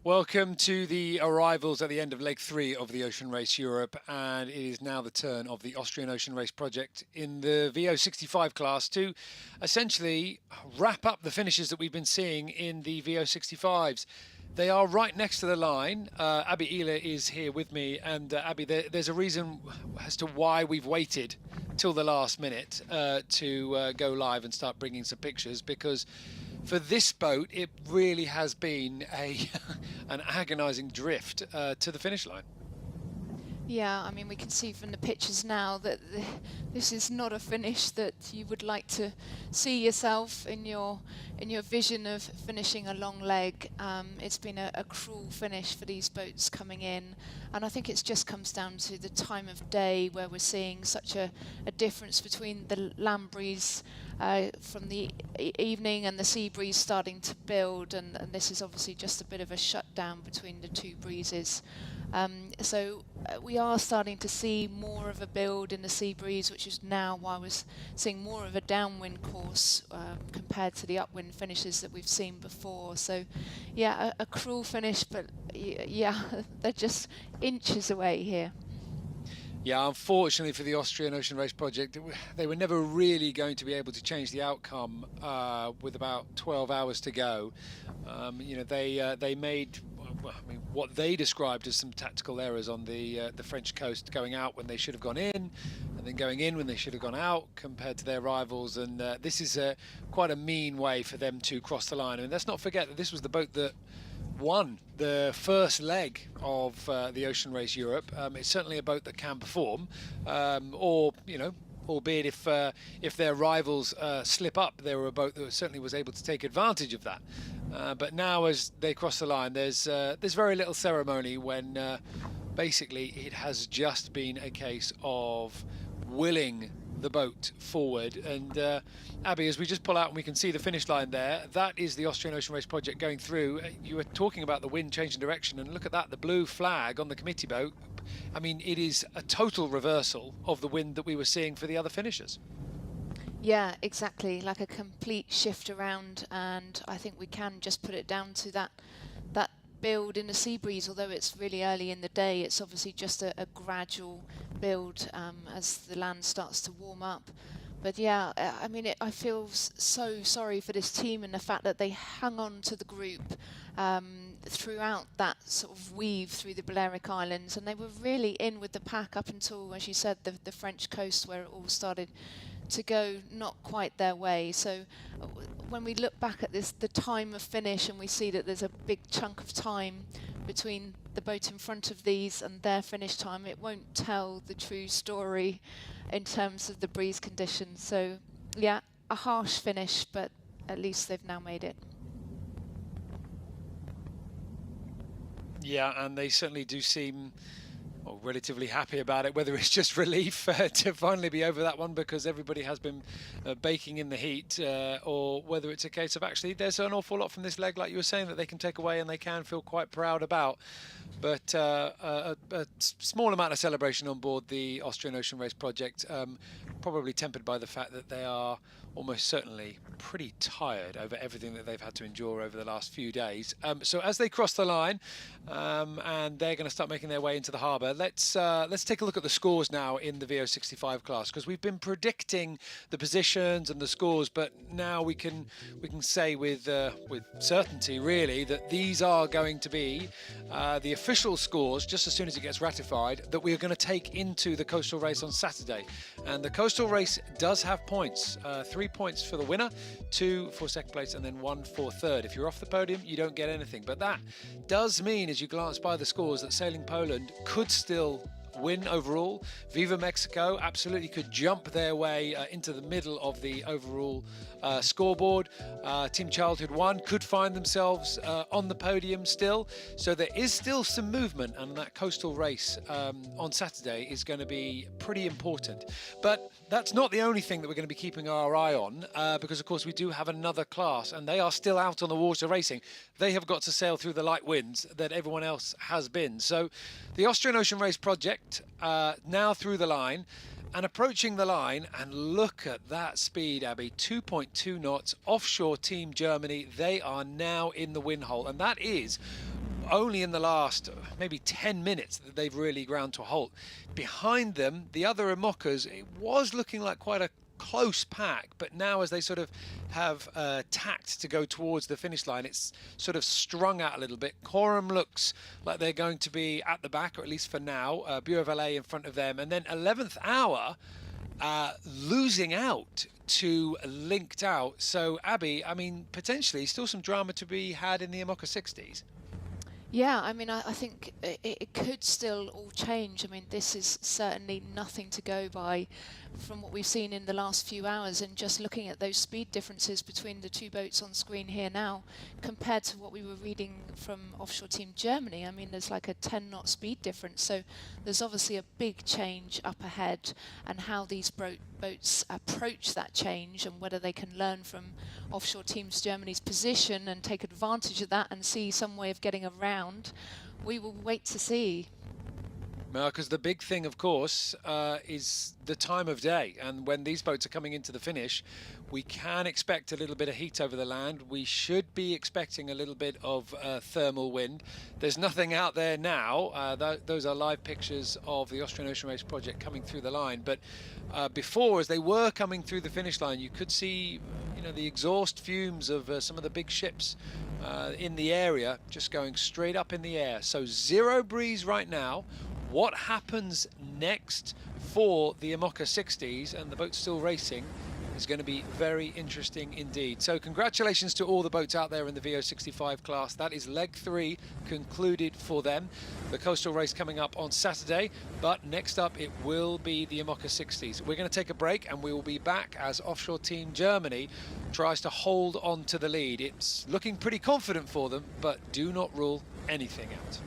Welcome to the arrivals at the end of leg 3 of the Ocean Race Europe, and it is now the turn of the Austrian Ocean Race project in the VO65 class to essentially wrap up the finishes that we've been seeing in the VO65s. They are right next to the line. Abby Ehler is here with me, and Abby, there's a reason as to why we've waited till the last minute to go live and start bringing some pictures, because for this boat, it really has been an agonising drift to the finish line. Yeah, I mean, we can see from the pictures now that this is not a finish that you would like to see yourself in your vision of finishing a long leg. It's been a cruel finish for these boats coming in, and I think it just comes down to the time of day where we're seeing such a difference between the land breeze from the evening and the sea breeze starting to build, and this is obviously just a bit of a shutdown between the two breezes. So we are starting to see more of a build in the sea breeze, which is now why we're seeing more of a downwind course compared to the upwind finishes that we've seen before. So yeah, a cruel finish, but yeah, they're just inches away here. Yeah, unfortunately for the Austrian Ocean Race project, they were never really going to be able to change the outcome with about 12 hours to go. They made what they described as some tactical errors on the French coast, going out when they should have gone in, and then going in when they should have gone out compared to their rivals. And this is quite a mean way for them to cross the line. And let's not forget that this was the boat that won the first leg of the Ocean Race Europe. It's certainly a boat that can perform, albeit if their rivals slip up, they were a boat that certainly was able to take advantage of that. But now, as they cross the line, there's very little ceremony when basically it has just been a case of willing the boat forward. And Abby, as we just pull out and we can see the finish line there, that is the Austrian Ocean Race project going through. You were talking about the wind changing direction, and look at that, the blue flag on the committee boat. I mean, it is a total reversal of the wind that we were seeing for the other finishers. Yeah, exactly, like a complete shift around, and I think we can just put it down to that build in the sea breeze. Although it's really early in the day, it's obviously just a gradual build as the land starts to warm up. But yeah, I mean, I feel so sorry for this team and the fact that they hung on to the group throughout that sort of weave through the Balearic Islands, and they were really in with the pack up until, as you said, the French coast, where it all started to go not quite their way. So when we look back at the time of finish, and we see that there's a big chunk of time between the boat in front of these and their finish time, it won't tell the true story in terms of the breeze conditions. So yeah, a harsh finish, but at least they've now made it. Yeah, and they certainly do seem relatively happy about it, whether it's just relief to finally be over that one because everybody has been baking in the heat, or whether it's a case of actually there's an awful lot from this leg, like you were saying, that they can take away and they can feel quite proud about. But a small amount of celebration on board the Austrian Ocean Race project, probably tempered by the fact that they are almost certainly pretty tired over everything that they've had to endure over the last few days. So as they cross the line, and they're going to start making their way into the harbour, let's take a look at the scores now in the VO65 class, because we've been predicting the positions and the scores, but now we can say with certainty really that these are going to be the official scores just as soon as it gets ratified, that we are going to take into the coastal race on Saturday. And the coastal race does have points, 3 points for the winner, 2 for second place, and then 1 for third. If you're off the podium, you don't get anything, but that does mean, as you glance by the scores, that Sailing Poland could still win overall. Viva Mexico absolutely could jump their way into the middle of the overall scoreboard. Team Childhood 1 could find themselves on the podium still. So there is still some movement, and that coastal race on Saturday is going to be pretty important. But that's not the only thing that we're going to be keeping our eye on, because of course we do have another class, and they are still out on the water racing. They have got to sail through the light winds that everyone else has been. So the Austrian Ocean Race project now through the line and approaching the line, and look at that speed, Abby, 2.2 knots offshore. Team Germany, they are now in the wind hole, and that is only in the last maybe 10 minutes that they've really ground to a halt. Behind them, the other IMOCAs, it was looking like quite a close pack, but now as they sort of have tacked to go towards the finish line, it's sort of strung out a little bit. Coram looks like they're going to be at the back, or at least for now. Bureau Valet in front of them, and then 11th Hour losing out to Linked Out. So Abby, I mean, potentially still some drama to be had in the IMOCA 60s. Yeah, I mean, I think it could still all change. I mean, this is certainly nothing to go by from what we've seen in the last few hours, and just looking at those speed differences between the two boats on screen here now compared to what we were reading from offshore team Germany. I mean, there's like a 10-knot speed difference, so there's obviously a big change up ahead, and how these boats approach that change and whether they can learn from offshore teams Germany's position and take advantage of that and see some way of getting around, we will wait to see. Because the big thing, of course, is the time of day. And when these boats are coming into the finish, we can expect a little bit of heat over the land. We should be expecting a little bit of thermal wind. There's nothing out there now. Those are live pictures of the Austrian Ocean Race project coming through the line. But before, as they were coming through the finish line, you could see, you know, the exhaust fumes of some of the big ships in the area just going straight up in the air. So zero breeze right now. What happens next for the IMOCA 60s and the boat's still racing is going to be very interesting indeed. So congratulations to all the boats out there in the VO65 class. That is leg 3 concluded for them. The coastal race coming up on Saturday, but next up it will be the IMOCA 60s. We're going to take a break and we will be back as offshore team Germany tries to hold on to the lead. It's looking pretty confident for them, but do not rule anything out.